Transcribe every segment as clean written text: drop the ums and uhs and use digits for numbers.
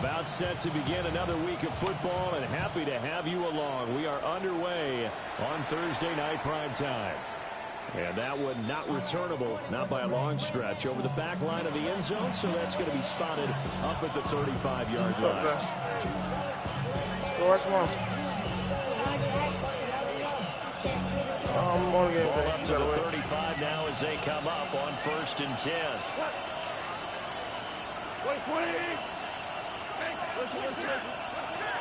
About set to begin another week of football, and happy to have you along. We are underway on Thursday night prime time. And that one not returnable, not by a long stretch, over the back line of the end zone, so that's going to be spotted up at the 35-yard line. Ball up to the 35 now as they come up on 1st and 10.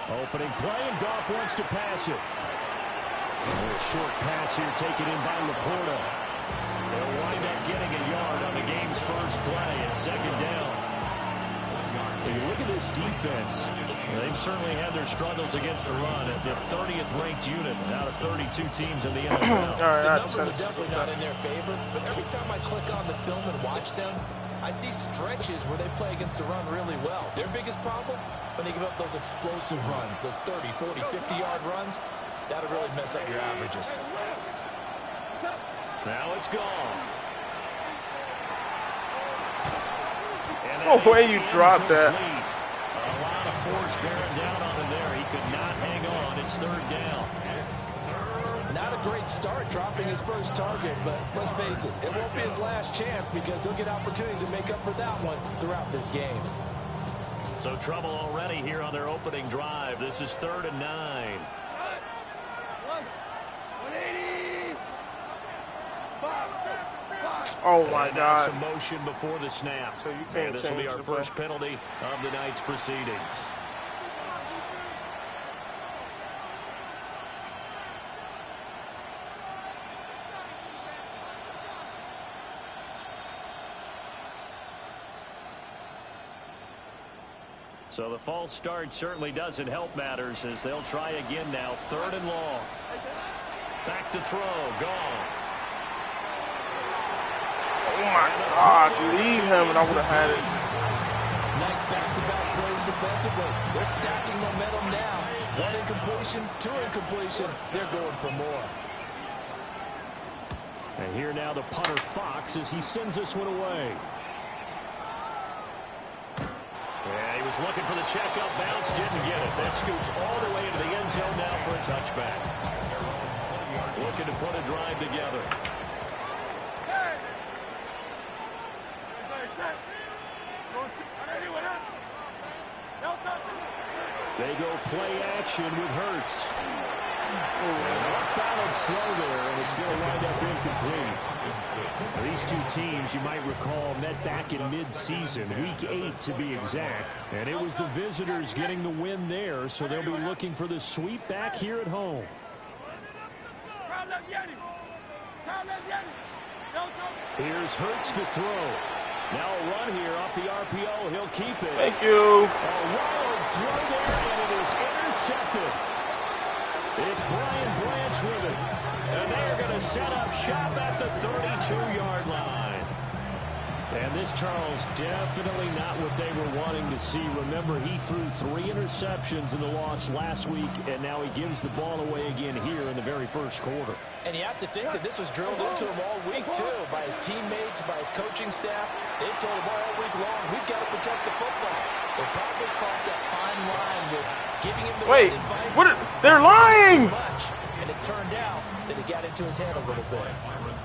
Opening play, and Goff wants to pass it. A little short pass here taken in by Laporta. They'll wind up getting a yard on the game's first play at 2nd down. When you look at this defense, they've certainly had their struggles against the run at the 30th ranked unit out of 32 teams in the NFL. The numbers are definitely not in their favor, but every time I click on the film and watch them, I see stretches where they play against the run really well. Their biggest problem, when they give up those explosive runs, those 30, 40, 50-yard runs, that'll really mess up your averages. Now it's gone. Oh, way you dropped that. A lot of force bearing down on him there. He could not hang on. It's 3rd down. Not a great start dropping his first target, but let's face it, it won't be his last chance because he'll get opportunities to make up for that one throughout this game. So trouble already here on their opening drive. This is 3rd and 9. Oh my God! Some motion before the snap. So you can't. This will be our first penalty of the night's proceedings. So the false start certainly doesn't help matters as they'll try again now. 3rd and long. Back to throw. Goff. Oh my God, leave him and I would have had it. Nice back-to-back plays defensively. They're stacking momentum now. 1 incompletion, 2 incompletion. They're going for more. And here now the punter Fox as he sends this one away. Yeah, he was looking for the checkup bounce, didn't get it. That scoots all the way into the end zone now for a touchback. Looking to put a drive together. They go play action with Hurts. Off-balance throw there, and it's going to wind up incomplete. These two teams, you might recall, met back in mid-season, week 8 to be exact. And it was the visitors getting the win there, so they'll be looking for the sweep back here at home. Here's Hurts to throw. Now a run here off the RPO. He'll keep it. Thank you. A wild throw there, and it is intercepted. It's Brian Branch with it. And they're going to set up shop at the 32-yard line. And this, Charles, definitely not what they were wanting to see. Remember, he threw 3 interceptions in the loss last week, and now he gives the ball away again here in the very first quarter. And you have to think that this was drilled into him all week, too, by his teammates, by his coaching staff. They've told him all week long, we've got to protect the football. They probably crossed that fine line with giving him the right advice. They're lying! Much, and it turned out that it got into his head a little bit.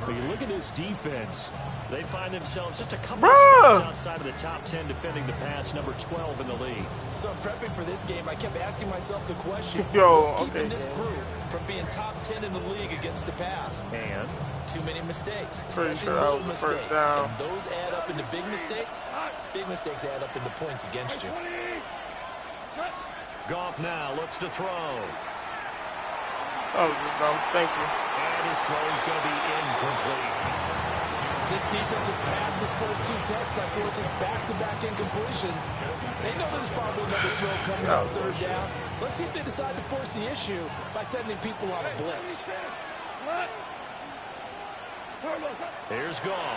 When you look at this defense, they find themselves just a couple of spots outside of the top 10 defending the pass, number 12 in the league. So in prepping for this game, I kept asking myself the question, what's keeping this group from being top 10 in the league against the pass? And too many mistakes, pretty especially sure little that was mistakes. first down. And those add up into big mistakes. Big mistakes add up into points against you. Goff now looks to throw. Oh, dumb. Thank you. And his throw is going to be incomplete. This defense has passed its first 2 tests by forcing back-to-back incompletions. They know there's probably another throw coming on 3rd down. Let's see if they decide to force the issue by sending people on a blitz. Here's Goff.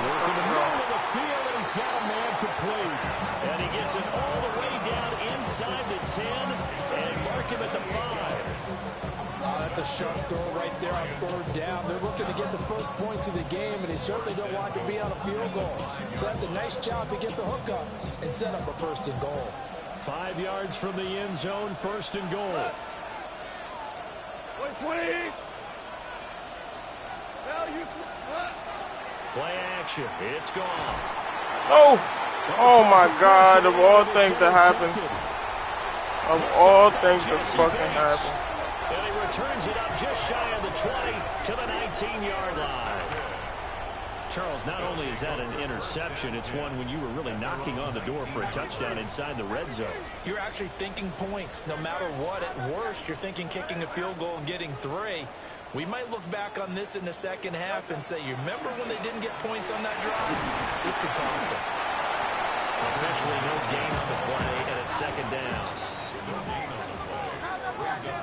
Working the middle of the field, and he's got a man complete. And he gets it all the way down inside the 10 and mark him at the 5. That's a sharp throw right there on 3rd down. They're looking to get the first points of the game, and they certainly don't want to be on a field goal. So that's a nice job to get the hook up and set up a 1st and goal. 5 yards from the end zone, 1st and goal. Play action. It's gone. Oh! Oh my God, of all things that happened. Of all things that fucking happened. And he returns it up just shy of the 20 to the 19-yard line. Charles, not only is that an interception, it's one when you were really knocking on the door for a touchdown inside the red zone. You're actually thinking points. No matter what, at worst, you're thinking kicking a field goal and getting 3. We might look back on this in the second half and say, you remember when they didn't get points on that drive? This could cost them. Officially no gain on the play, and it's 2nd down.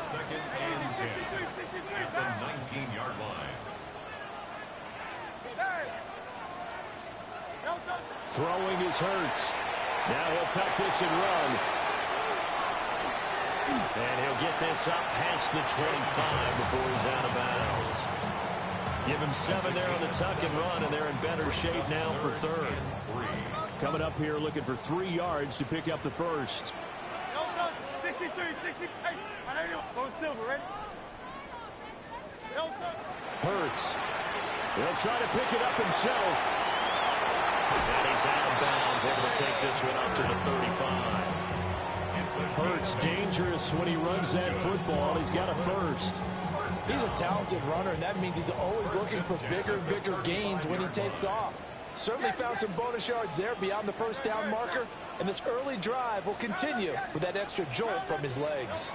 Second and 10 at the 19-yard line. Throwing is Hurts. Now he'll tuck this and run. And he'll get this up past the 25 before he's out of bounds. Give him 7 there on the tuck and run, and they're in better shape now for 3rd. Coming up here looking for 3 yards to pick up the first. Hurts. He'll try to pick it up himself. And he's out of bounds, able to take this one up to the 35. Hurts dangerous when he runs that football. He's got a first. He's a talented runner, and that means he's always looking for bigger and bigger gains when he takes off. Certainly found some bonus yards there beyond the 1st down marker, and this early drive will continue with that extra jolt from his legs.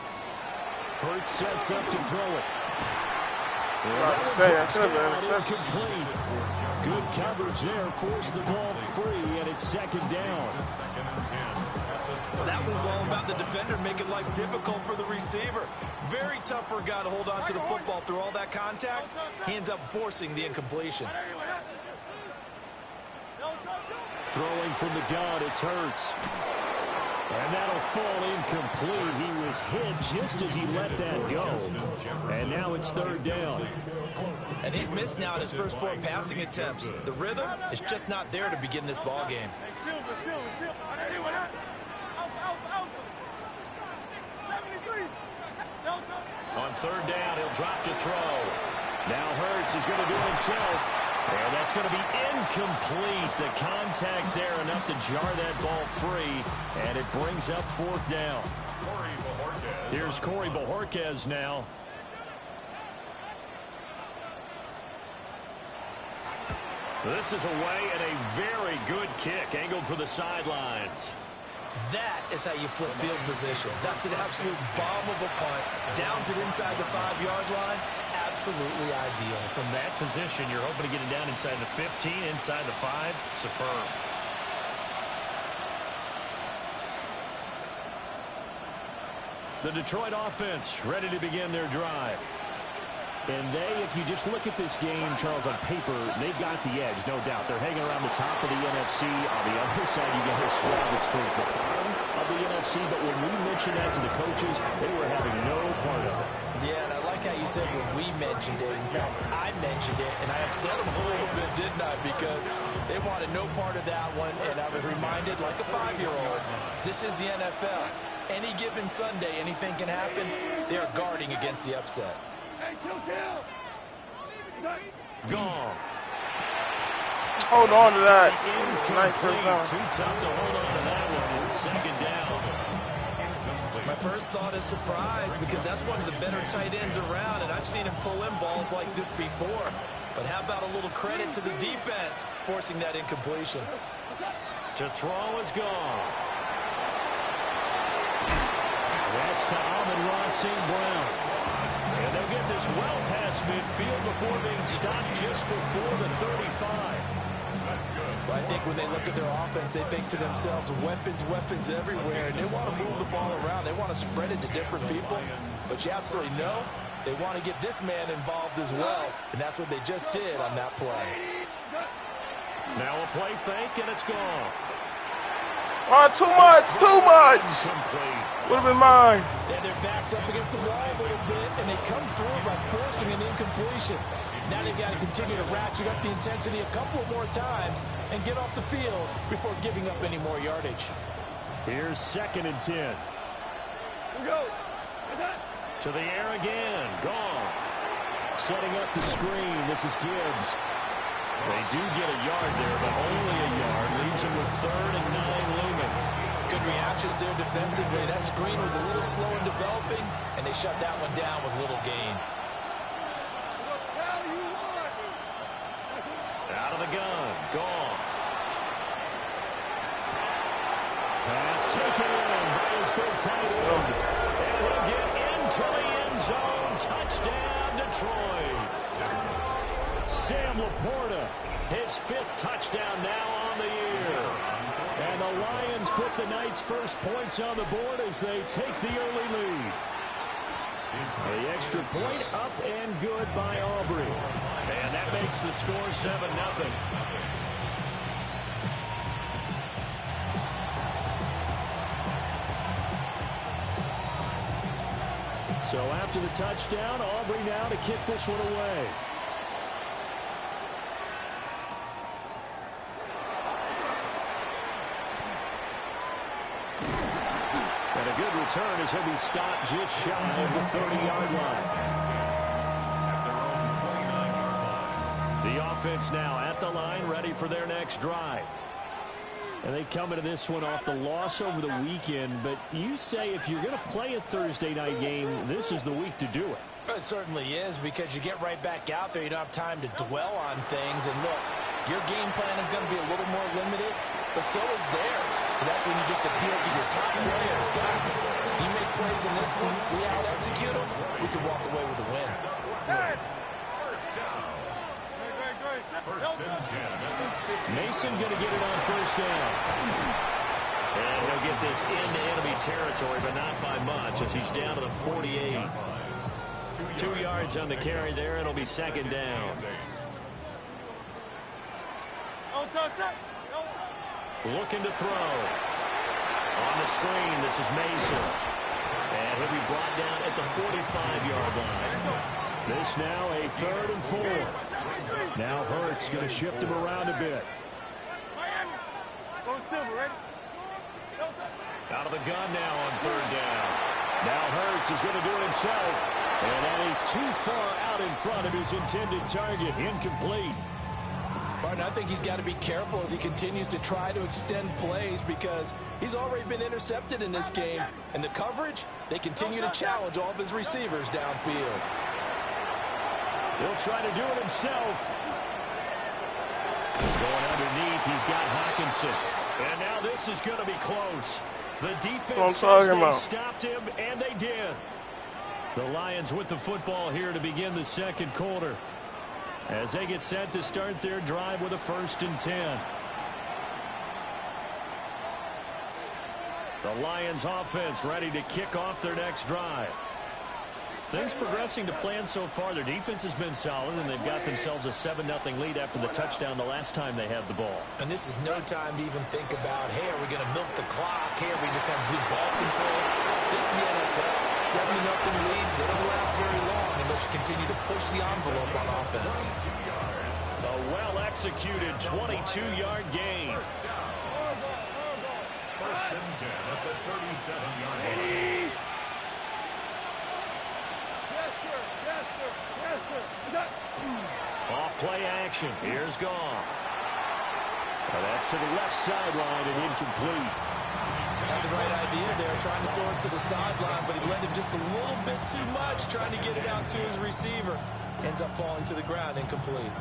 Hurts sets up to throw it. Incomplete. Good coverage there, forced the ball free, and it's 2nd down. Well, that was all about the defender making life difficult for the receiver. Very tough for a guy to hold on to the football through all that contact. He ends up forcing the incompletion. Throwing from the gun, it's Hurts. And that'll fall incomplete. He was hit just as he let that go. And now it's 3rd down. And he's missed now in his first 4 passing attempts. The rhythm is just not there to begin this ball game. On 3rd down, he'll drop to throw. Now Hurts is going to do it himself. And that's going to be incomplete. The contact there enough to jar that ball free. And it brings up 4th down. Here's Corey Bojorquez now. This is away and a very good kick. Angled for the sidelines. That is how you flip field position. That's an absolute bomb of a punt. Downs it inside the 5-yard line. Absolutely ideal. From that position, you're hoping to get it down inside the 15, inside the 5. Superb. The Detroit offense ready to begin their drive. And if you just look at this game, Charles, on paper, they've got the edge, no doubt. They're hanging around the top of the NFC. On the other side, you get a squad that's towards the bottom of the NFC. But when we mentioned that to the coaches, they were having no part of it. Yeah, and I like how you said when we mentioned it. In fact, I mentioned it, and I upset them a little bit, didn't I? Because they wanted no part of that one, and I was reminded, like a 5-year-old, this is the NFL. Any given Sunday, anything can happen. They are guarding against the upset. Goff. Hold on to that. Nice Too first down. tough to hold on to that one. It's 2nd down. My first thought is surprise, because that's one of the better tight ends around, and I've seen him pull in balls like this before. But how about a little credit to the defense forcing that incompletion? To throw is Goff. That's to Amon-Ra St. Brown. And they'll get this well past midfield before being stopped just before the 35. That's good. Well, I think when they look at their offense, they think to themselves, weapons everywhere, and they want to move the ball around. They want to spread it to different people. But you absolutely know they want to get this man involved as well, and that's what they just did on that play. Now a play fake, and it's gone. Oh, too much, too much. Would have been mine. And their backs up against the wall a little bit, and they come through by forcing an incompletion. Now they've got to continue to ratchet up the intensity a couple more times and get off the field before giving up any more yardage. Here's 2nd and 10. Here we go. To the air again. Goff. Setting up the screen. This is Gibbs. They do get a yard there, but only a yard. Leaves them with 3rd and 9 looming. Good reactions there defensively. That screen was a little slow in developing, and they shut that one down with little gain. Out of the gun. Goff. Pass taken in by his big tight end. And he'll get into the end zone. Touchdown, Detroit. Sam Laporta, his 5th touchdown now on the year. And the Lions put the Knights' first points on the board as they take the early lead. The extra point up and good by Aubrey. And that makes the score 7-0. So after the touchdown, Aubrey now to kick this one away. And a good return as he'll be stopped just shy of the 30-yard line. The offense now at the line, ready for their next drive. And they come into this one off the loss over the weekend, but you say if you're going to play a Thursday night game, this is the week to do it. It certainly is, because you get right back out there. You don't have time to dwell on things. And look, your game plan is going to be a little more limited, but so is theirs. So that's when you just appeal to your top players. Guys, you make plays in this one, we out-execute them, we can walk away with a win. First down. First and 10. Mason going to get it on first down. And he'll get this into enemy territory, but not by much as he's down to the 48. 2 yards on the carry there. It'll be 2nd down. Looking to throw. On the screen, this is Mason. And he'll be brought down at the 45-yard line. This now a 3rd and 4. Now Hurts going to shift him around a bit. Out of the gun now on 3rd down. Now Hurts is going to do it himself. And that is too far out in front of his intended target. Incomplete. Martin, I think he's got to be careful as he continues to try to extend plays, because he's already been intercepted in this game. And the coverage, they continue to challenge all of his receivers downfield. He'll try to do it himself. Going underneath, he's got Hawkinson. And now this is going to be close. The defense says they stopped him, and they did. The Lions with the football here to begin the 2nd quarter, as they get set to start their drive with a 1st and 10. The Lions offense ready to kick off their next drive. Things progressing to plan so far. Their defense has been solid, and they've got themselves a 7-0 lead after the touchdown the last time they had the ball. And this is no time to even think about, hey, are we going to milk the clock? Hey, are we just going to do ball control? This is the NFL. 7-0 leads, they don't last very long unless you continue to push the envelope on offense. A well-executed 22-yard gain. First and 10 at the 37-yard line. Off play action. Here's Goff. That's to the left sideline and incomplete. Had the right idea there, trying to throw it to the sideline, but he led him just a little bit too much, trying to get it out to his receiver. Ends up falling to the ground, incomplete.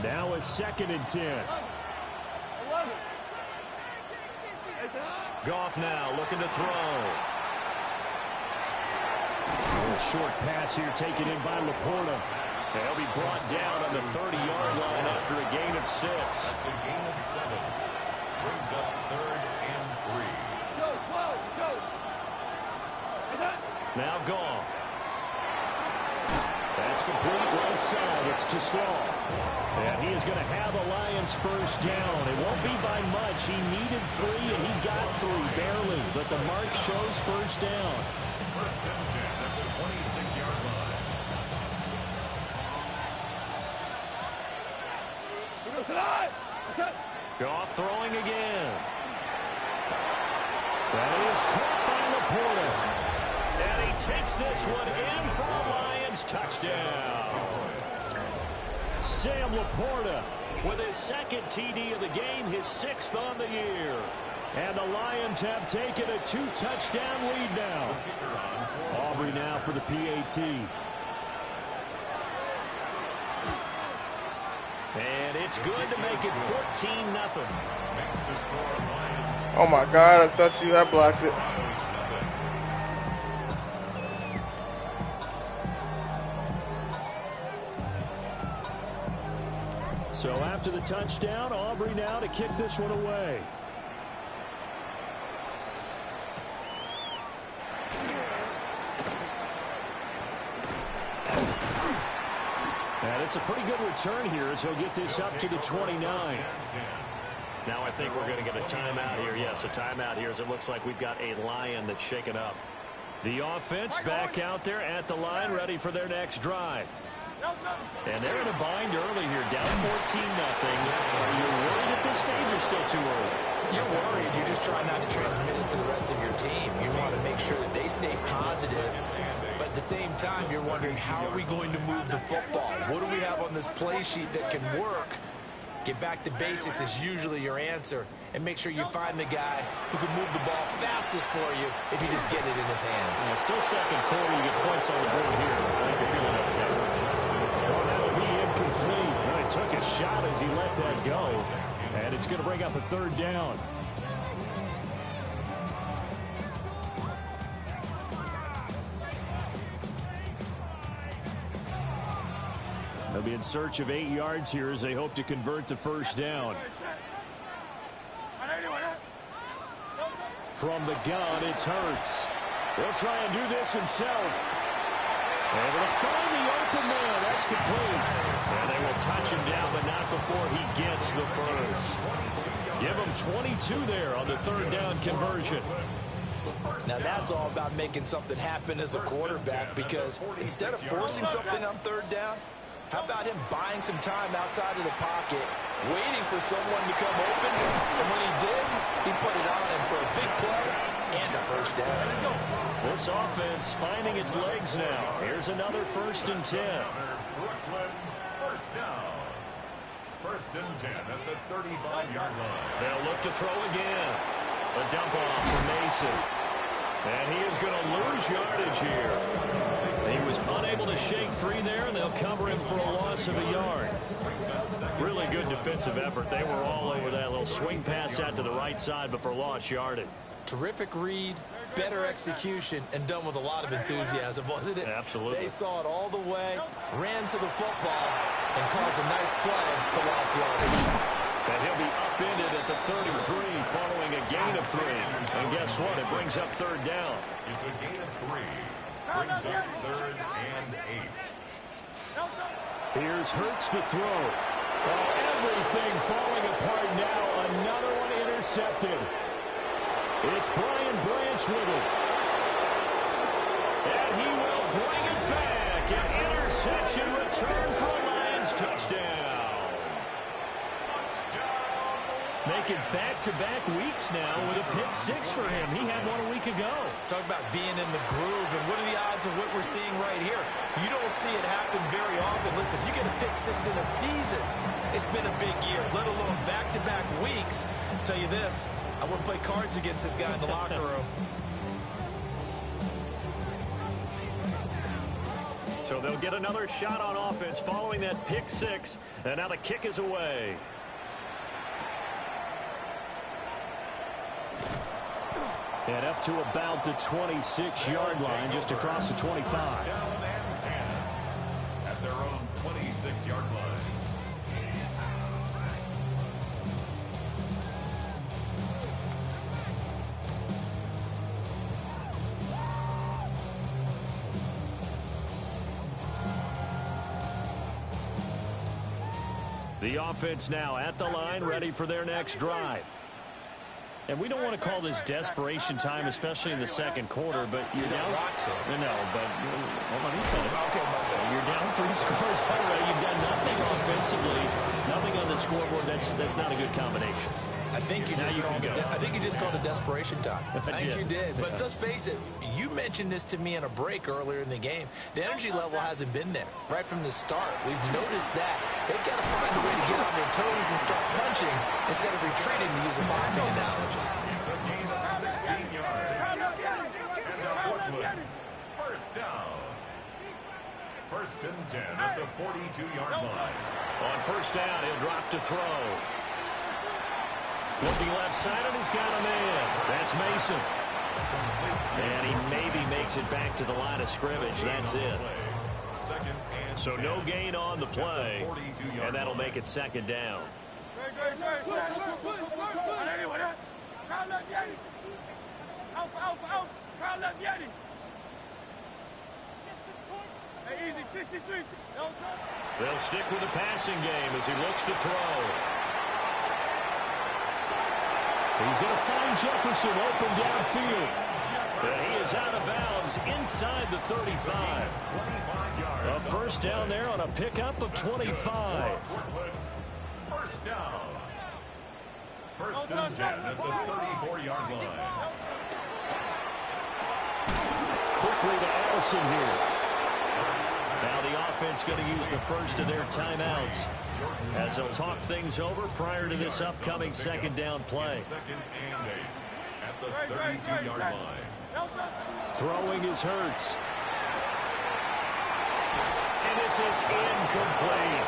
Now a 2nd and 10. Goff now looking to throw. Short pass here taken in by Laporta. They'll be brought down on the 30-yard line after a gain of 6. That's a gain of 7. Brings up 3rd and 3. Now Goff. That's complete right side. It's to Slaw. And he is going to have a Lions first down. It won't be by much. He needed 3, and he got 3, barely. But the mark shows first down. First and 10 at the 26-yard line. Goff throwing again. That is caught by Laporta. And he takes this one in for a Lions touchdown. Sam Laporta with his second TD of the game, his 6th on the year. And the Lions have taken a 2-touchdown lead now. Aubrey now for the PAT. And it's good to make it 14-0. Oh my God, I thought you had blocked it. So after the touchdown, Aubrey now to kick this one away. And it's a pretty good return here as he'll get this up to the 29. Now I think we're going to get a timeout here. Yes, a timeout here as it looks like we've got a Lion that's shaken up. The offense back out there at the line, ready for their next drive. And they're in a bind early here, down 14-0. Are you worried at this stage or still too early? You're worried. You're just trying not to transmit it to the rest of your team. You want to make sure that they stay positive. But at the same time, you're wondering, how are we going to move the football? What do we have on this play sheet that can work? Get back to basics is usually your answer. And make sure you find the guy who can move the ball fastest for you if you just get it in his hands. Yeah, still second quarter. You get points on the board here. I think you're feeling okay. Oh, that'll be incomplete. Well, he took a shot as he let that go. And it's going to bring up a 3rd down. They'll be in search of 8 yards here as they hope to convert the first down. From the gun, it's Hurts. He'll try and do this himself. Able to find the open man. That's complete. And they will touch him down, but not before he gets the first. Give him 22 there on the 3rd down conversion. Now that's all about making something happen as a quarterback, because instead of forcing something on 3rd down, how about him buying some time outside of the pocket, waiting for someone to come open, and when he did, he put it on him for a big play and a first down. This offense finding its legs now. Here's another 1st and 10. Brooklyn, first down. 1st and 10 at the 35-yard line. They'll look to throw again. A dump off for Mason. And he is going to lose yardage here. He was unable to shake free there, and they'll cover him for a loss of a yard. Really good defensive effort. They were all over that little swing pass out to the right side, but for lost yardage. Terrific read, better execution, and done with a lot of enthusiasm, wasn't it? Absolutely. They saw it all the way, ran to the football, and caused a nice play for lost yardage. And he'll be upended at the 33 following a gain of 3. And guess what? It brings up 3rd down. It's a gain of 3. Brings up 3rd and 8. Here's Hurts to throw. Oh, everything falling apart now. Another one intercepted. It's Brian Branch with it. And he will bring it back. An interception return for a Lions touchdown. Making back-to-back weeks now with a pick 6 for him. He had one a week ago. Talk about being in the groove, and what are the odds of what we're seeing right here? You don't see it happen very often. Listen, if you get a pick 6 in a season, it's been a big year, let alone back-to-back weeks. I'll tell you this, I wouldn't play cards against this guy in the locker room. So they'll get another shot on offense following that pick 6, and now the kick is away. And up to about the 26-yard line, just across the 25. Down and 10 at their own 26-yard line. The offense now at the line, ready for their next drive. And we don't want to call this desperation time, especially in the second quarter, but you're down. No, but hold on, you're down 3 scores already. You've done nothing offensively, nothing on the scoreboard. That's not a good combination. I think you just called it desperation time. I think you did. But let's face it, you mentioned this to me in a break earlier in the game. The energy level hasn't been there right from the start. We've noticed that. They've got to find a way to get on their toes and start punching instead of retreating, to use a boxing analogy. It's a gain of 16 yards. And now Woodland. First down. First and 10 at the 42-yard line. On first down, he'll drop to throw. Looking left side, and he's got a man. That's Mason. And he maybe makes it back to the line of scrimmage. That's it. So no gain on the play, and that'll make it second down. They'll stick with the passing game as he looks to throw. He's going to find Jefferson open downfield. And he is out of bounds inside the 35. A first down there on a pickup of 25. First down. First and 10 at the 34-yard line. Quickly to Allison here. Now the offense going to use the first of their timeouts as they'll talk things over prior to this upcoming second down play. Second and 8 at the 32-yard line. Throwing is Hurts. And this is incomplete.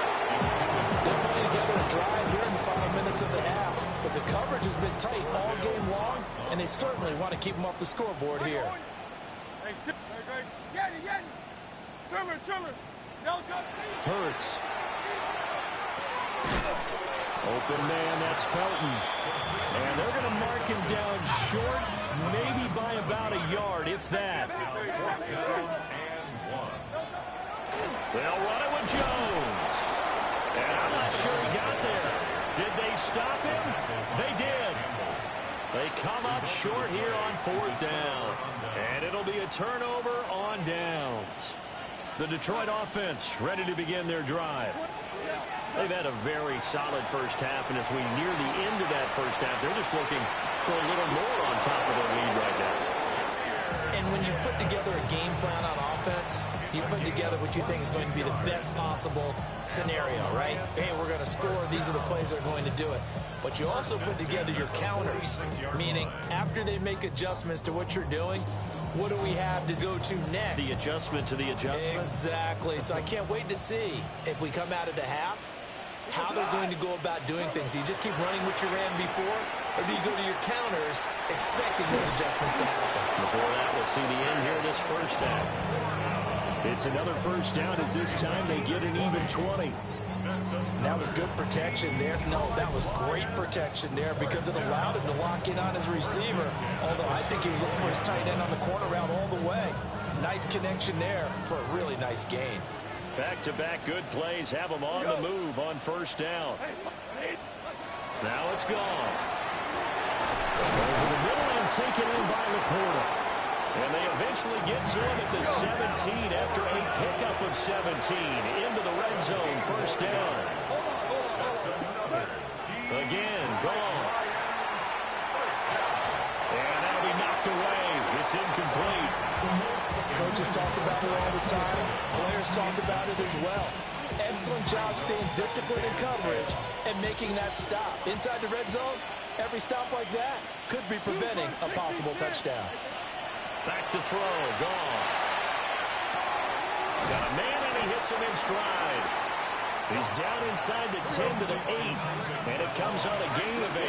They're putting together a drive here in the final minutes of the half, but the coverage has been tight all game long, and they certainly want to keep them off the scoreboard here. Hurts. Open man, that's Felton. And they're going to mark him down short, maybe by about a yard, if that. They'll run it with Jones. And I'm not sure he got there. Did they stop him? They did. They come up short here on fourth down. And it'll be a turnover on downs. The Detroit offense ready to begin their drive. They've had a very solid first half, and as we near the end of that first half, they're just looking for a little more on top of their lead right now. And when you put together a game plan on offense, you put together what you think is going to be the best possible scenario, right? Hey, we're going to score. These are the plays that are going to do it. But you also put together your counters, meaning after they make adjustments to what you're doing, what do we have to go to next? The adjustment to the adjustment? Exactly. So I can't wait to see if we come out of the half, how they're going to go about doing things. Do you just keep running what you ran before, or do you go to your counters expecting those adjustments to happen? Before that, we'll see the end here this first half. It's another first down as this time they get an even 20. That was good protection there. No, that was great protection there because it allowed him to lock in on his receiver. Although I think he was looking for his tight end on the corner route all the way. Nice connection there for a really nice gain. Back-to-back good plays have them on the move on first down. Now it's gone. Over the middle and taken in by Laporta. And they eventually get to him at the 17 after a pickup of 17 into the red zone. First down. Again, Goff. And that'll be knocked away. It's incomplete. Coaches talk about it all the time. Players talk about it as well. Excellent job staying disciplined in coverage and making that stop. Inside the red zone, every stop like that could be preventing a possible touchdown. Back to throw, Goff. Got a man and he hits him in stride. He's down inside the 10 to the 8, and it comes on a gain of 8.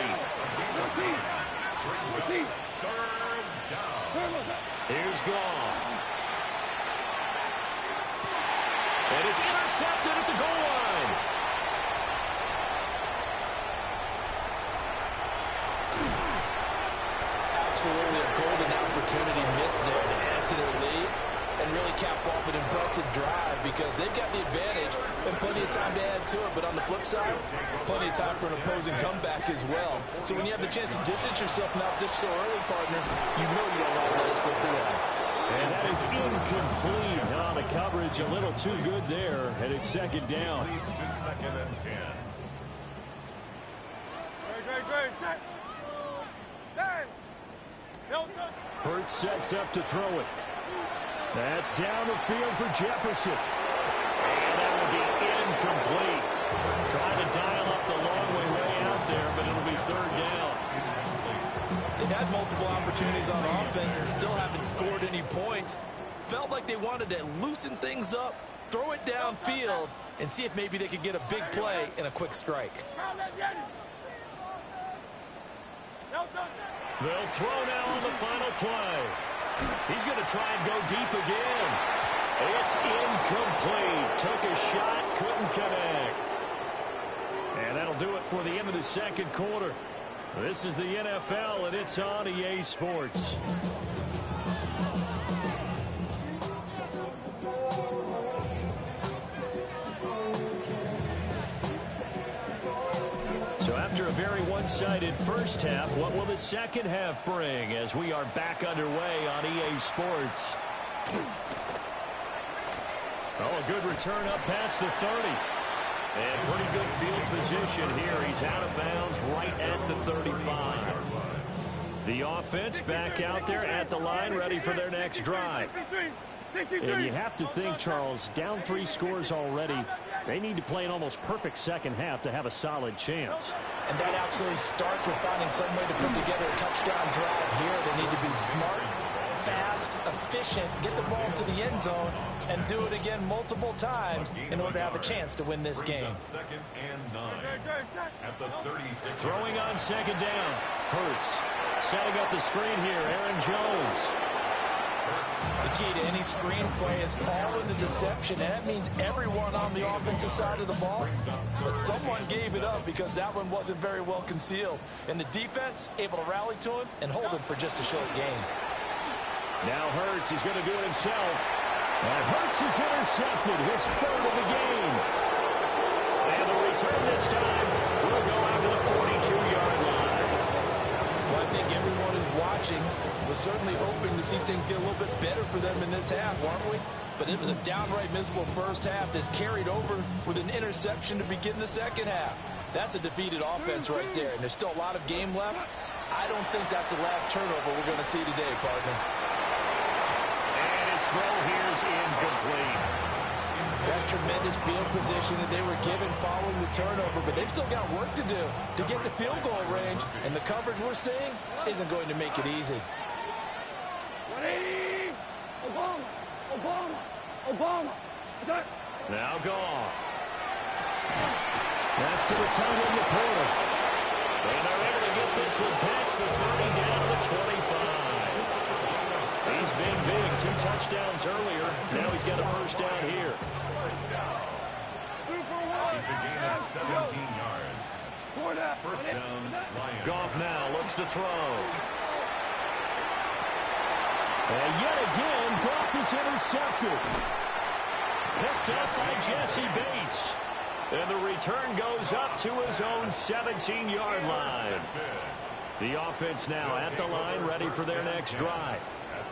Here's Goff. And it's intercepted at the goal line. Absolutely a golden opportunity missed there to add to their lead and really really cap off an impressive drive because they've got the advantage and plenty of time to add to it. But on the flip side, plenty of time for an opposing comeback as well. So when you have the chance to distance yourself from that position so early, partner, you know you don't want to let it slip away. And that is incomplete. On the coverage, a little too good there. And it's second down. Leads to second and 10. Hurts sets up to throw it. That's down the field for Jefferson. And that will be incomplete. Trying to dial up the long way out there, but it'll be third down. They've had multiple opportunities on offense and still haven't scored any points. Felt like they wanted to loosen things up, throw it downfield, and see if maybe they could get a big play and a quick strike. They'll throw now on the final play. He's going to try and go deep again. It's incomplete. Took a shot, couldn't connect. And that'll do it for the end of the second quarter. This is the NFL, and it's on EA Sports. So after a very one-sided first half, what will the second half bring as we are back underway on EA Sports? Oh, a good return up past the 30. And pretty good field position here. He's out of bounds right at the 35. The offense back out there at the line, ready for their next drive. And you have to think, Charles, down 3 scores already. They need to play an almost perfect second half to have a solid chance. And that absolutely starts with finding some way to put together a touchdown drive here. They need to be smart, fast, efficient, get the ball to the end zone, and do it again multiple times in order to have a chance to win this game. Second and 9 at the 36. Throwing on second down. Hurts setting up the screen here. Aaron Jones. The key to any screen play is all in the deception, and that means everyone on the offensive side of the ball. But someone gave it up because that one wasn't very well concealed. And the defense able to rally to him and hold him for just a short gain. Now Hurts, he's going to do it himself. And Hurts is intercepted, his third of the game. And the return this time will go out to the 42-yard line. Well, I think everyone who's watching was certainly hoping to see things get a little bit better for them in this half, weren't we? But it was a downright miserable first half. This carried over with an interception to begin the second half. That's a defeated offense right there, and there's still a lot of game left. I don't think that's the last turnover we're going to see today, partner. And his throw here is incomplete. That's tremendous field position that they were given following the turnover, but they've still got work to do to get to field goal range, and the coverage we're seeing isn't going to make it easy. Obama. Now Goff. That's to the tight end, Laporta. And they're able to get this one past the 30 down to the 25. He's been big. 2 touchdowns earlier. Now he's got a first down here. It's a gain of 17 yards. First down, Lions. Goff now looks to throw. And yet again, Goff is intercepted. Picked up by Jesse Bates. And the return goes up to his own 17-yard line. The offense now at the line, ready for their next drive.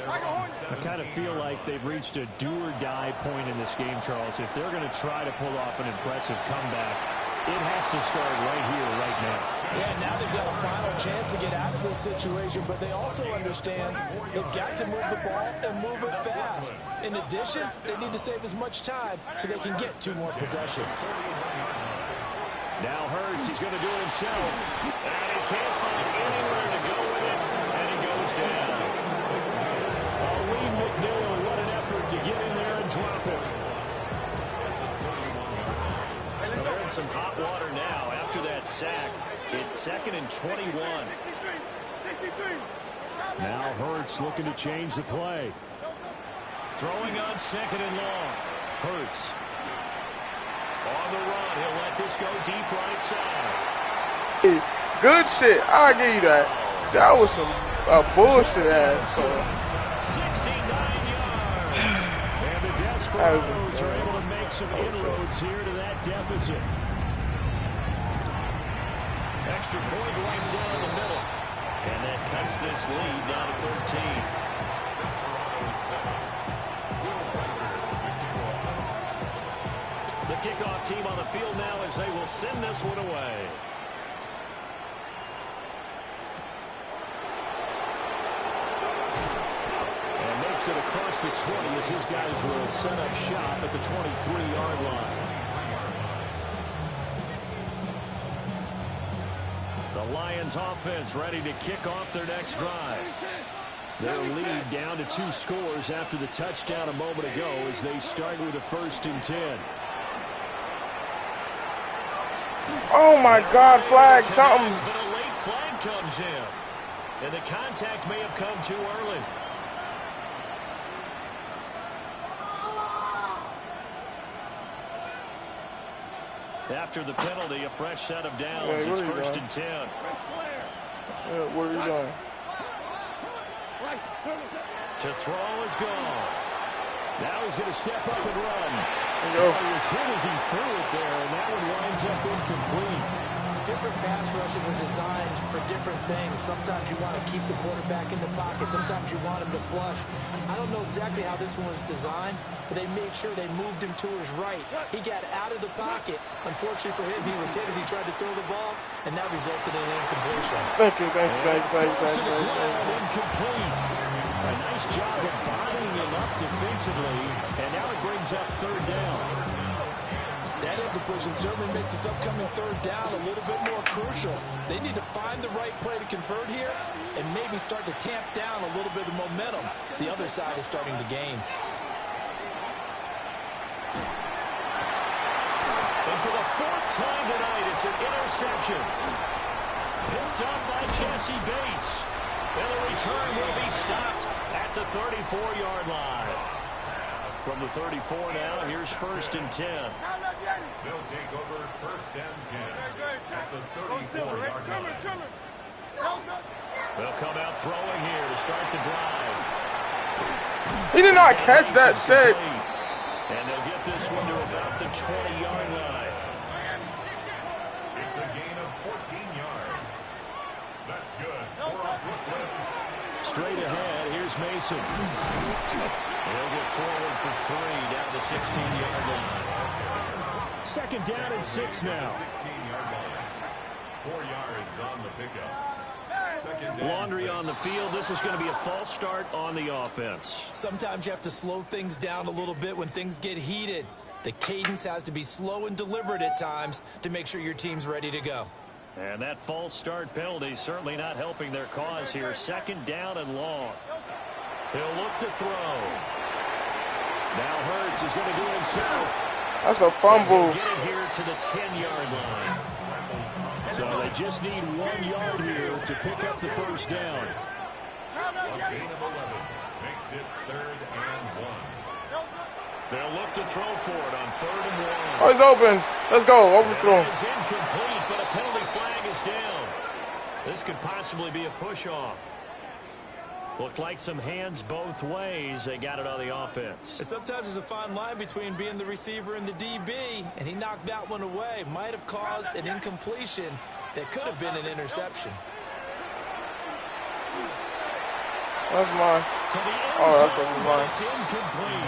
I kind of feel like they've reached a do-or-die point in this game, Charles. If they're going to try to pull off an impressive comeback, it has to start right here, right now. Yeah, now they've got a final chance to get out of this situation, but they also understand they've got to move the ball and move it fast. In addition, they need to save as much time so they can get 2 more possessions. Now Hurts, he's going to do it himself. And he can't find anywhere to go with it, and he goes down. McNeil, what an effort to get in there and drop it. They're in some hot water now after that sack. It's 2nd and 21. Now Hurts looking to change the play. Throwing on 2nd and long. Hurts. On the run, he'll let this go deep right side. Good shit. I'll give you that. That was some bullshit ass. 69 yards. And Sparrows are able to make some inroads here to that deficit. Extra point right down the middle. And that cuts this lead down to 13. The kickoff team on the field now as they will send this one away. And makes it across the 20 as his guys will set up shop at the 23-yard line. The Lions offense ready to kick off their next drive. Their lead down to 2 scores after the touchdown a moment ago as they start with a 1st and 10. Oh my God, flag, something. But a late flag comes in. And the contact may have come too early. After the penalty, a fresh set of downs. It's 1st and 10. What are you doing? To throw is gone. Now he's going to step up and run. He was hit as he threw it there, and that one winds up incomplete. Different pass rushes are designed for different things. Sometimes you want to keep the quarterback in the pocket. Sometimes you want him to flush. I don't know exactly how this one was designed, but they made sure they moved him to his right. He got out of the pocket. Unfortunately for him, he was hit as he tried to throw the ball, and that resulted in an incompletion. Thank you. Incomplete. A nice job of bodying him up defensively, and now it brings up 3rd down. That incompletion certainly makes this upcoming 3rd down a little bit more crucial. They need to find the right play to convert here and maybe start to tamp down a little bit of momentum the other side is starting to gain. And for the 4th time tonight, it's an interception. Picked up by Jesse Bates. And the return will be stopped at the 34-yard line. From the 34 now, here's 1st and 10. They'll take over 1st and 10 at the 34-yard line. They'll come out throwing here to start the drive. He did not catch that shit. And they'll get this one to about the 20-yard line. It's a gain of 14 yards. That's good for Brooklyn. Straight ahead, here's Mason. He'll get forward for 3 down the 16-yard line. 2nd down and 6 now. 16-yard line. 4 yards on the pickup. Laundry on the field. This is going to be a false start on the offense. Sometimes you have to slow things down a little bit when things get heated. The cadence has to be slow and deliberate at times to make sure your team's ready to go. And that false start penalty certainly not helping their cause here. 2nd down and long. He'll look to throw. Now Hurts is going to do it himself. That's a fumble. Get it here to the 10-yard line. So they just need 1 yard here to pick up the 1st down. A gain of 11 makes it 3rd and 1. They'll look to throw for it on 3rd and 1. Oh, he's open. Let's go. Overthrow. It's incomplete, but a penalty flag is down. This could possibly be a push-off. Looked like some hands both ways. They got it on the offense. And sometimes there's a fine line between being the receiver and the DB, and he knocked that one away. Might have caused an incompletion that could have been an interception. That's mine. To the end Oh, zone, that's mine. it's incomplete.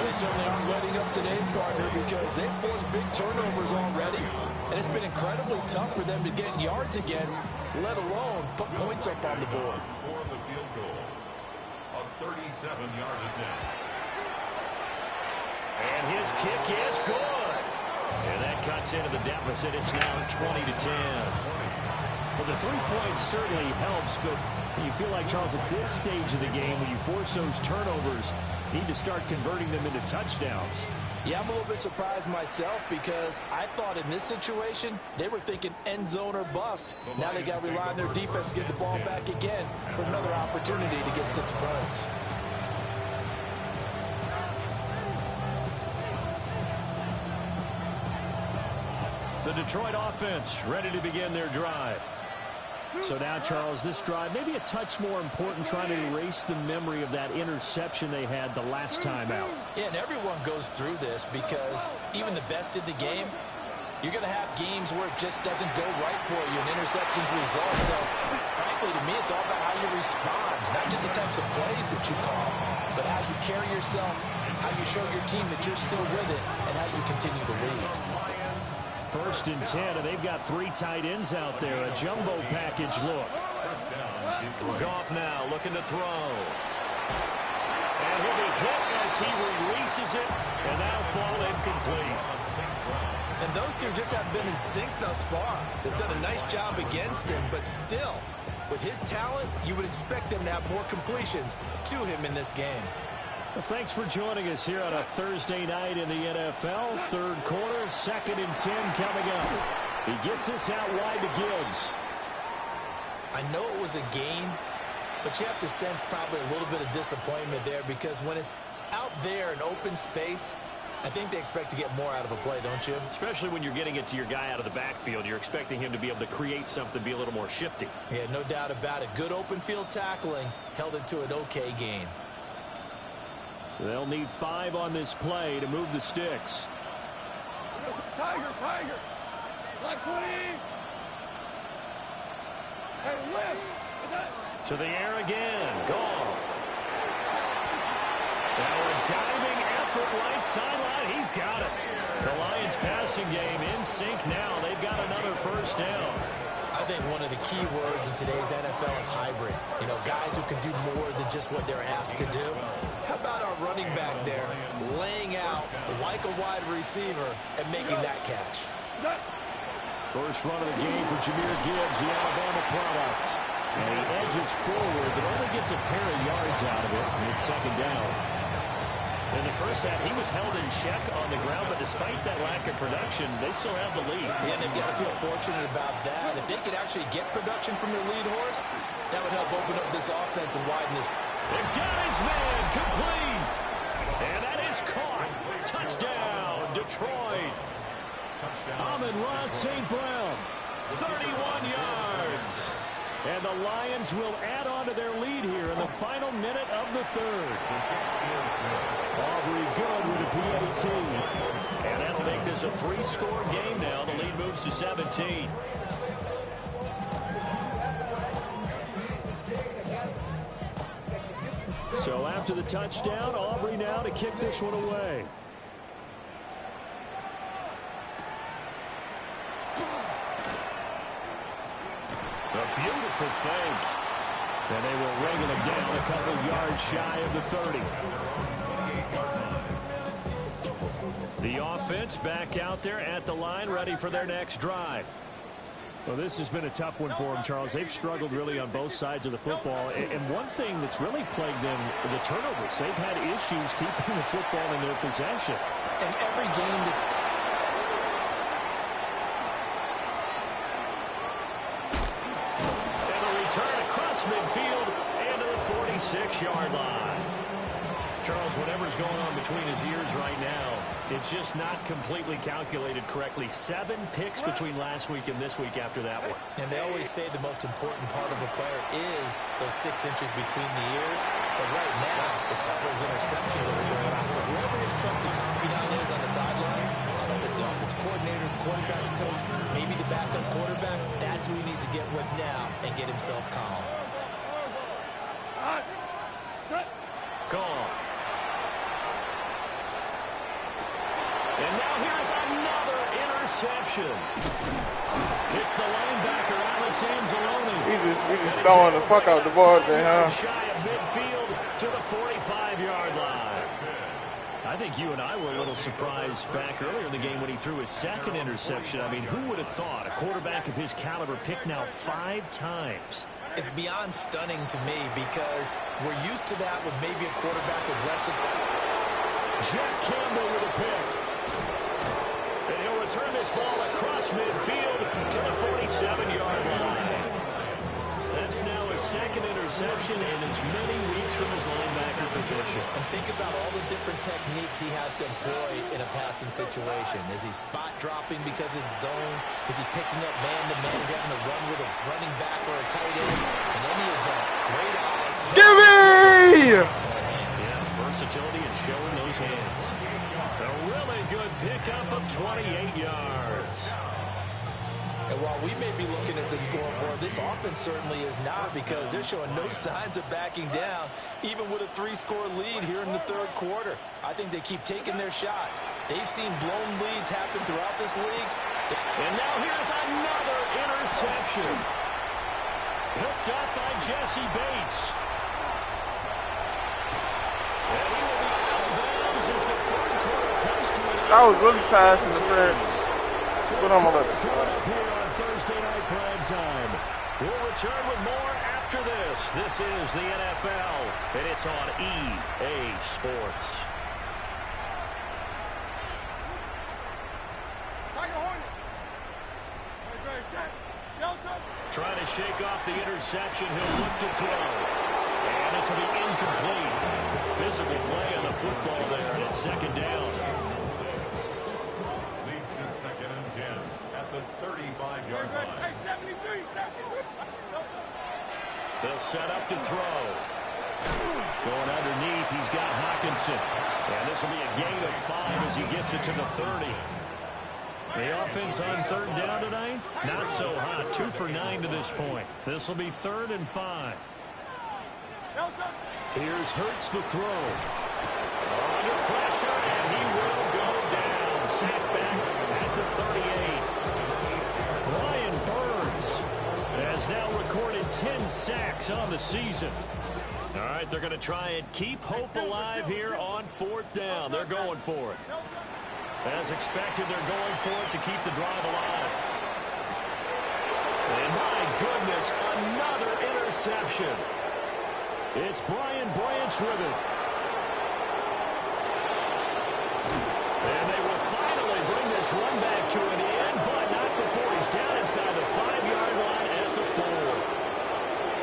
They certainly aren't letting up today, partner, because they've forced big turnovers already. And it's been incredibly tough for them to get yards against, let alone put points up on the board. For the field goal. A 37-yard attempt. And his kick is good. And that cuts into the deficit. It's now 20-10. Well, the 3 points certainly helps, but you feel like, Charles, at this stage of the game, when you force those turnovers, you need to start converting them into touchdowns. Yeah, I'm a little bit surprised myself because I thought in this situation, they were thinking end zone or bust. Now they got to rely on their defense to get the ball back again for another opportunity to get 6 points. The Detroit offense ready to begin their drive. So now, Charles, this drive maybe a touch more important, trying to erase the memory of that interception they had the last time out. Yeah, and everyone goes through this because even the best in the game, you're going to have games where it just doesn't go right for you, and interceptions result. So, frankly, to me, it's all about how you respond, not just the types of plays that you call, but how you carry yourself, how you show your team that you're still with it, and how you continue to lead. 1st and 10, and they've got 3 tight ends out there. A jumbo package look. Goff now looking to throw. And he'll be hit as he releases it, and that'll fall incomplete. And those two just haven't been in sync thus far. They've done a nice job against him, but still, with his talent, you would expect them to have more completions to him in this game. Well, thanks for joining us here on a Thursday night in the NFL. 3rd quarter, 2nd and 10 coming up. He gets us out wide to Gibbs. I know it was a gain, but you have to sense probably a little bit of disappointment there, because when it's out there in open space, I think they expect to get more out of a play, don't you? Especially when you're getting it to your guy out of the backfield. You're expecting him to be able to create something, be a little more shifty. Yeah, no doubt about it. Good open field tackling held it to an okay gain. They'll need 5 on this play to move the sticks. Tiger. Black 20. Hey, lift. To the air again. Goff. Now a diving effort right sideline. He's got it. The Lions passing game in sync now. They've got another 1st down. I think one of the key words in today's NFL is hybrid. You know, guys who can do more than just what they're asked to do. How about our running back there laying out like a wide receiver and making that catch? First run of the game for Jahmyr Gibbs, the Alabama product. And he edges forward, but only gets a pair of yards out of it, and it's 2nd down. In the first half, he was held in check on the ground, but despite that lack of production, they still have the lead. Yeah, and they've got to feel fortunate about that. If they could actually get production from their lead horse, that would help open up this offense and widen this. They've got his man complete. And that is caught. Touchdown, Detroit. Amon-Ra St. Brown, 31 yards. And the Lions will add on to their lead here in the final minute of the 3rd. Aubrey good with a PAT. And that'll make this a 3-score game now. The lead moves to 17. So after the touchdown, Aubrey now to kick this one away. A beautiful fake. And they will wrangle him down a couple of yards shy of the 30. The offense back out there at the line, ready for their next drive. Well, this has been a tough one for them, Charles. They've struggled really on both sides of the football. And one thing that's really plagued them, the turnovers. They've had issues keeping the football in their possession. And every game that's... And a return across midfield and to the 46-yard line. Charles, whatever's going on between his ears right now, it's just not completely calculated correctly. 7 picks between last week and this week after that one. And they always say the most important part of a player is those 6 inches between the ears. But right now, it's not those interceptions that are going on. So whoever his trusted confidant is on the sidelines, I know it's the offensive coordinator, the quarterback's coach, maybe the backup quarterback, that's who he needs to get with now and get himself calm. Gone. And now here's another interception. It's the linebacker, Alex Anzalone. We just throwing the fuck out the ball there, huh? Shy of midfield to the 45-yard line. I think you and I were a little surprised back earlier in the game when he threw his 2nd interception. I mean, who would have thought a quarterback of his caliber picked now 5 times? It's beyond stunning to me because we're used to that with maybe a quarterback with less experience. Jack Campbell with a pick. And he'll return this ball across midfield to the 47-yard line. That That's now his second interception in as many weeks from his linebacker position. And think about all the different techniques he has to employ in a passing situation. Is he spot dropping because it's zone? Is he picking up man-to-man? Is he having to run with a running back or a tight end? In any event, great eyes. Give me! Yeah, versatility and showing those hands. A really good pickup of 28 yards. And while we may be looking at the scoreboard, this offense certainly is not, because they're showing no signs of backing down, even with a 3-score lead here in the third quarter. I think they keep taking their shots. They've seen blown leads happen throughout this league. And now here's another interception. Picked up by Jesse Bates. And he will be out of bounds as the third quarter comes to an end. That was really fast interference. What am I looking for? Up here on Thursday Night Prime Time. We'll return with more after this. This is the NFL, and it's on EA Sports. Trying to shake off the interception. He'll look to throw. And this will be incomplete. Physical play on the football there, and it's second down. Leads to 2nd and 10 at the 35-yard line. They'll set up to throw. Going underneath, he's got Hawkinson. And this will be a gain of 5 as he gets it to the 30. The offense on third down tonight, not so hot. 2 for 9 to this point. This will be 3rd and 5. Here's Hurts to throw. Under pressure, and he will go down. Sacked back at the 38. Brian Burns has now recorded 10 sacks on the season. All right, they're going to try and keep hope alive here on 4th down. They're going for it. As expected, they're going for it to keep the drive alive. And my goodness, another interception. It's Brian Branch with it. And they will finally bring this run back to an end, but not before he's down inside the 5-yard line at the 4.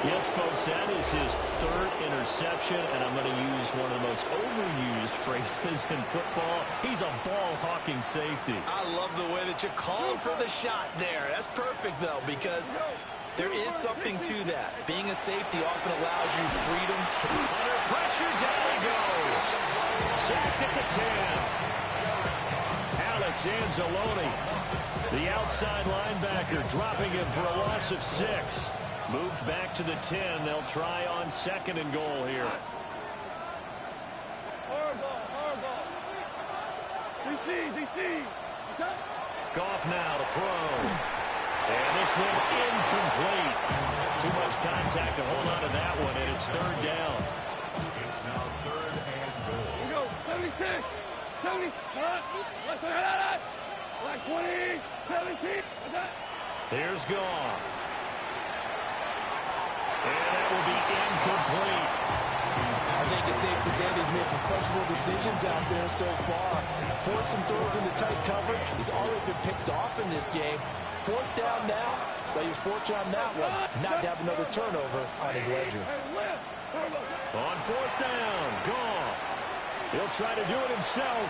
Yes, folks, that is his 3rd interception, and I'm going to use one of the most overused phrases in football. He's a ball-hawking safety. I love the way that you called for the shot there. That's perfect, though, because there is something to that. Being a safety often allows you freedom to... Under pressure, down he goes. Sacked at the 10. Alex Anzalone, the outside linebacker, dropping him for a loss of 6. Moved back to the 10. They'll try on 2nd and goal here. Goff now to throw. And this one incomplete. Too much contact to hold on to that one, and it's 3rd down. It's now 3rd and goal. We go, 76, 70, like 20, 17. Here's Goff. And that will be incomplete. I think it's safe to say he's made some questionable decisions out there so far. Forced some throws into tight coverage. He's already been picked off in this game. 4th down now, but he's fortunate on that one, not to have another turnover on his ledger. On 4th down, Goff. He'll try to do it himself.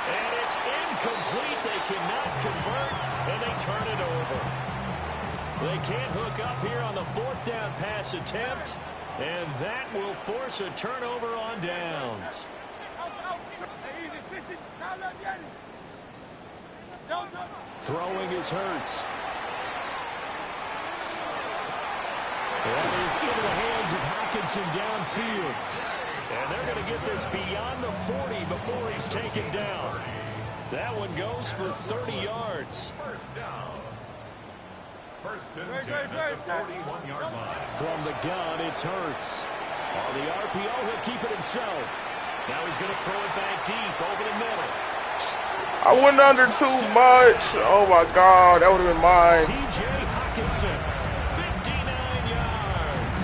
And it's incomplete. They cannot convert, and they turn it over. They can't hook up here on the 4th down pass attempt, and that will force a turnover on downs. Throwing is Hurts. That is into the hands of Hawkinson downfield. And they're going to get this beyond the 40 before he's taken down. That one goes for 30 yards. First down. 1st and 10 at the 41-yard line. From the gun, it's Hurts. On the RPO, he'll keep it himself. Now he's going to throw it back deep over the middle. I went under too much. Oh my God, that would have been mine. T.J. Hawkinson, 59 yards.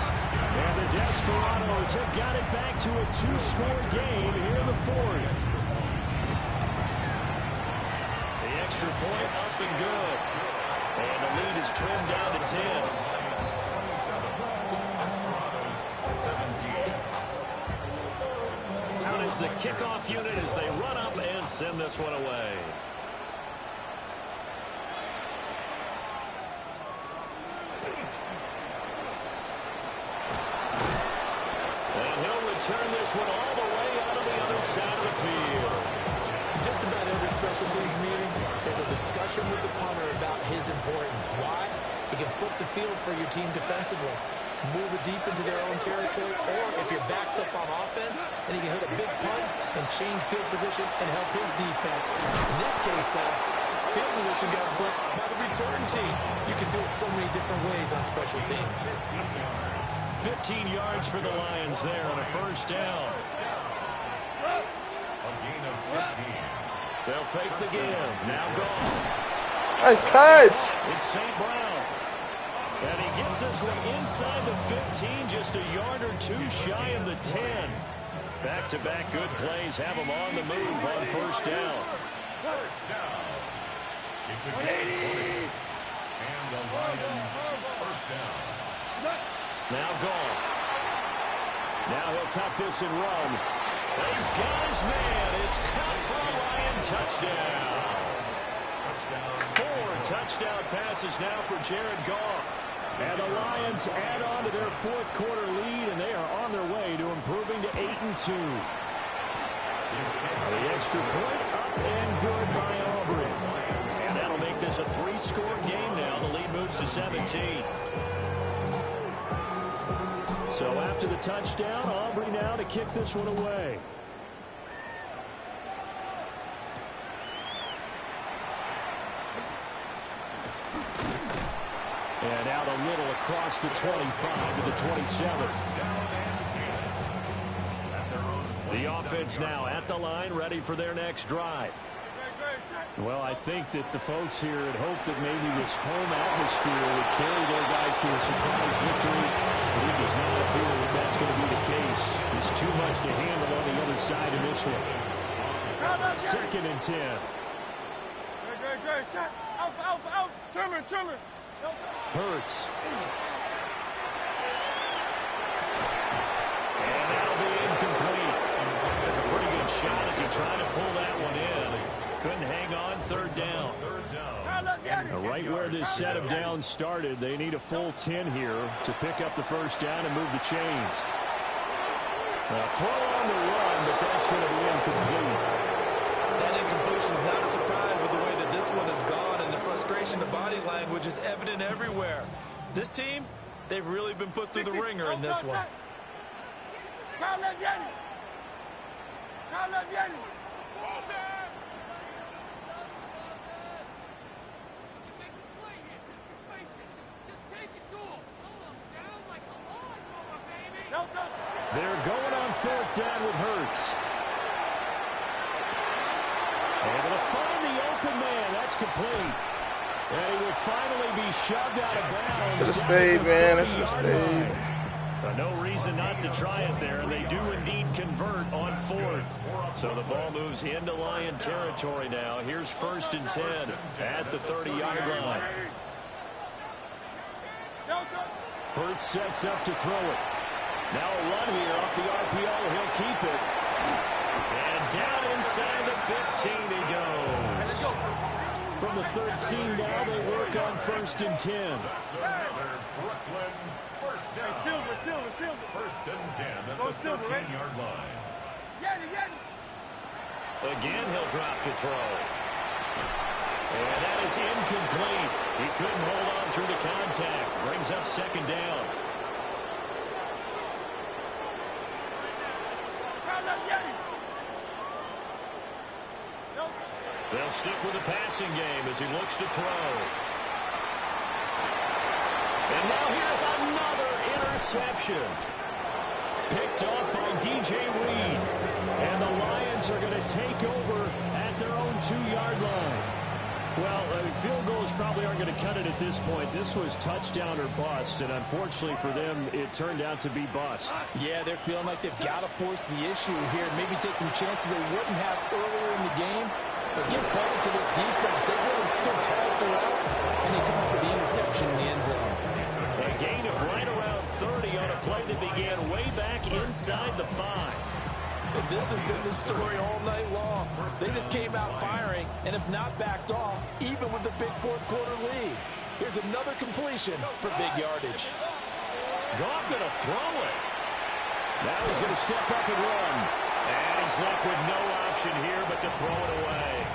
And the Desperados have got it back to a 2-score game here in the 4th. The extra point up and good. And the lead is trimmed down to 10. Out is the kickoff unit as they run up and send this one away. And he'll return this one all the way out of the other side of the field. Just about every special teams meeting, there's a discussion with the punter about his importance. Why? He can flip the field for your team defensively, move it deep into their own territory, or if you're backed up on offense, then he can hit a big punt and change field position and help his defense. In this case, though, field position got flipped by the return team. You can do it so many different ways on special teams. 15 yards for the Lions there on a first down. A gain of 15. They'll fake the give. Now gone. Nice catch. It's St. Brown. And he gets this one inside the 15, just a yard or two shy of the 10. Back-to-back good plays have him on the move on first down. First down. It's a gain of 20. And the Lions first down. Now gone. Now he'll tuck this and run. He's got his man. It's caught for a Lion touchdown. 4 touchdown passes now for Jared Goff. And the Lions add on to their fourth quarter lead, and they are on their way to improving to 8-2. The extra point up and good by Aubrey. And that'll make this a 3-score game now. The lead moves to 17. So after the touchdown, Aubrey now to kick this one away. And out a little across the 25 to the 27. The offense now at the line, ready for their next drive. Well, I think that the folks here had hoped that maybe this home atmosphere would carry their guys to a surprise victory. But it does not appear that that's going to be the case. There's too much to handle on the other side in this one. 2nd and 10. Out. Trimmer. Hurts. And that'll be incomplete. Took a pretty good shot as he tried to pull that one in. Couldn't hang on. 3rd down. Right where this set of downs started, they need a full 10 here to pick up the first down and move the chains. Throw on the run, but that's going to be incomplete. That incompletion is not a surprise with the way that this one has gone, and the frustration, the body language is evident everywhere. This team, they've really been put through the ringer in this one. They're going on 4th down with Hurts. Able to find the open man. That's complete. And he will finally be shoved out of bounds. It's a stay, man. It's a stay. No reason not to try it there, and they do indeed convert on 4th. So the ball moves into Lion territory now. Here's 1st and 10 at the 30-yard line. Hurts sets up to throw it. Now a run here off the RPO. He'll keep it. And down inside the 15 he goes. From the 13 now, they work on 1st and 10. Brooklyn, first down. Silver. 1st and 10 at the 13-yard line. Again, he'll drop to throw. And that is incomplete. He couldn't hold on through the contact. Brings up 2nd down. They'll stick with the passing game as he looks to throw. And now here's another interception. Picked off by DJ Reed. And the Lions are going to take over at their own 2-yard line. Well, field goals probably aren't going to cut it at this point. This was touchdown or bust, and unfortunately for them, it turned out to be bust. Yeah, they're feeling like they've got to force the issue here. Maybe take some chances they wouldn't have earlier in the game. But give credit to this defense. They really stood tall throughout, and they come up with the interception in the end zone. A gain inside the 5. And this has been the story all night long. They just came out firing and have not backed off, even with the big fourth-quarter lead. Here's another completion for big yardage. Goff going to throw it. Now he's going to step up and run. And he's left with no option here but to throw it away.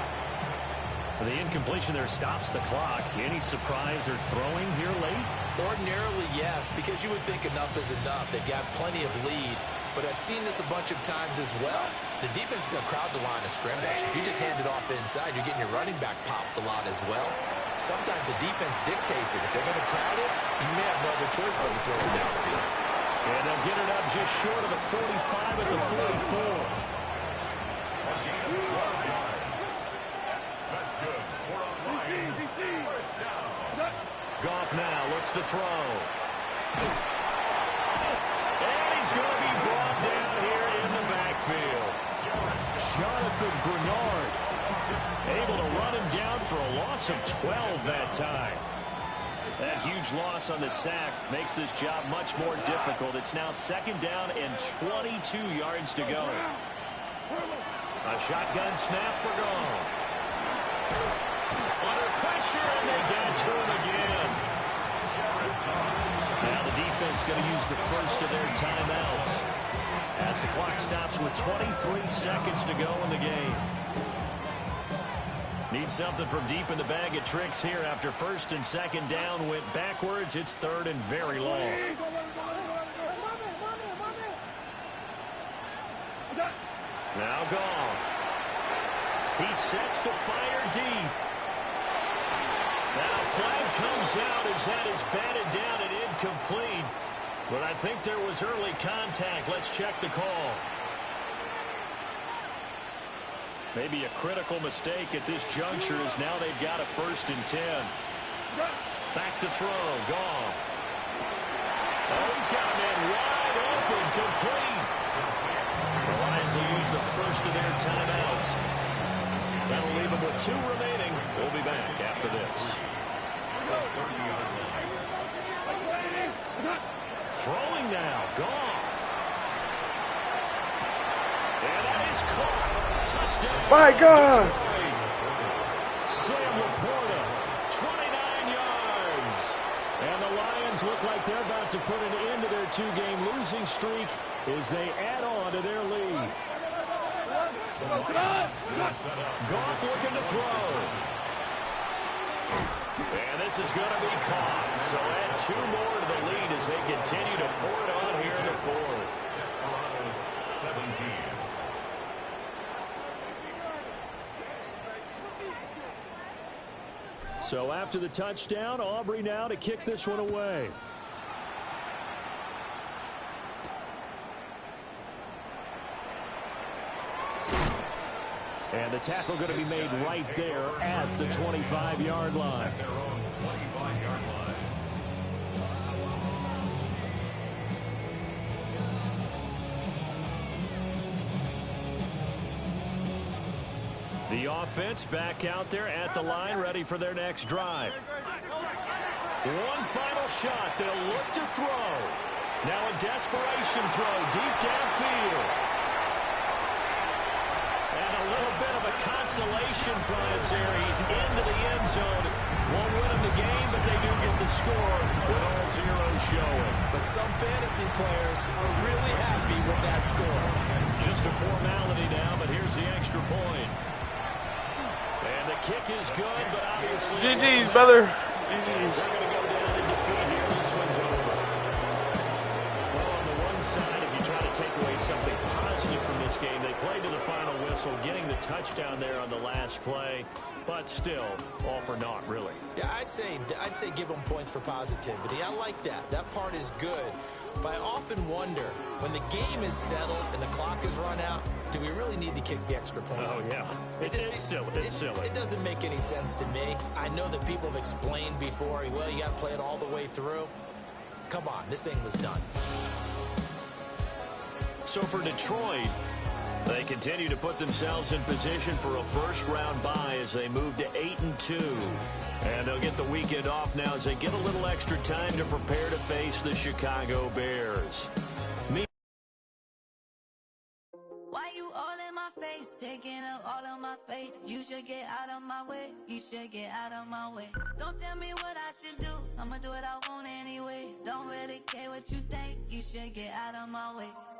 The incompletion there stops the clock. Any surprise they're throwing here late? Ordinarily, yes, because you would think enough is enough. They've got plenty of lead, but I've seen this a bunch of times as well. The defense is going to crowd the line of scrimmage. If you just hand it off inside, you're getting your running back popped a lot as well. Sometimes the defense dictates it. If they're going to crowd it, you may have no other choice but to throw it downfield. And they'll get it up just short of the 45 at the 44. Goff now looks to throw. And he's going to be brought down here in the backfield. Jonathan Grenard able to run him down for a loss of 12 that time. That huge loss on the sack makes this job much more difficult. It's now 2nd down and 22 yards to go. A shotgun snap for Goff. Under pressure, and they get to him again. Now the defense going to use the first of their timeouts as the clock stops with 23 seconds to go in the game. Need something from deep in the bag of tricks here after 1st and 2nd down went backwards. It's 3rd and very long. Now Goff. He sets to fire deep. Now flag comes out as that is batted down and incomplete. But I think there was early contact. Let's check the call. Maybe a critical mistake at this juncture as now they've got a 1st and 10. Back to throw. Goff. Oh, he's got a man wide open. Complete. The Lions will use the first of their timeouts. That'll leave them with 2 remaining. We'll be back after this. Throwing now. Goff. And that is caught. Touchdown. My God. Sam Laporta, 29 yards. And the Lions look like they're about to put an end to their 2-game losing streak as they add on to their lead. Goff looking to throw. And this is going to be caught. So add 2 more to the lead as they continue to pour it on here in the 4th. 17. So after the touchdown, Aubrey now to kick this one away. And the tackle going to be made right there at the 25-yard line. At their own 25-yard line. The offense back out there at the line, ready for their next drive. One final shot. They'll look to throw. Now a desperation throw deep downfield. And a little bit of a consolation prize there. He's into the end zone. Won't win him the game, but they do get the score with all zeros showing. But some fantasy players are really happy with that score. Just a formality now, but here's the extra point. And the kick is good, but obviously... GG's, brother. GG's. They're going to go down in defeat here. This one's over. Well, on the one side, if you try to take away something positive from this game, they played to the final whistle, getting the touchdown there on the last play, but still, all for naught, really. Yeah, I'd say give them points for positivity. I like that. That part is good. But I often wonder, when the game is settled and the clock is run out, do we really need to kick the extra point? Oh, yeah. It's silly. It's silly. It doesn't make any sense to me. I know that people have explained before, well, you got to play it all the way through. Come on, this thing was done. So for Detroit, they continue to put themselves in position for a first-round bye as they move to 8-2. And they'll get the weekend off now as they get a little extra time to prepare to face the Chicago Bears. should get out of my way. You should get out of my way. Don't tell me what I should do. I'ma do what I want anyway. Don't really care what you think. You should get out of my way.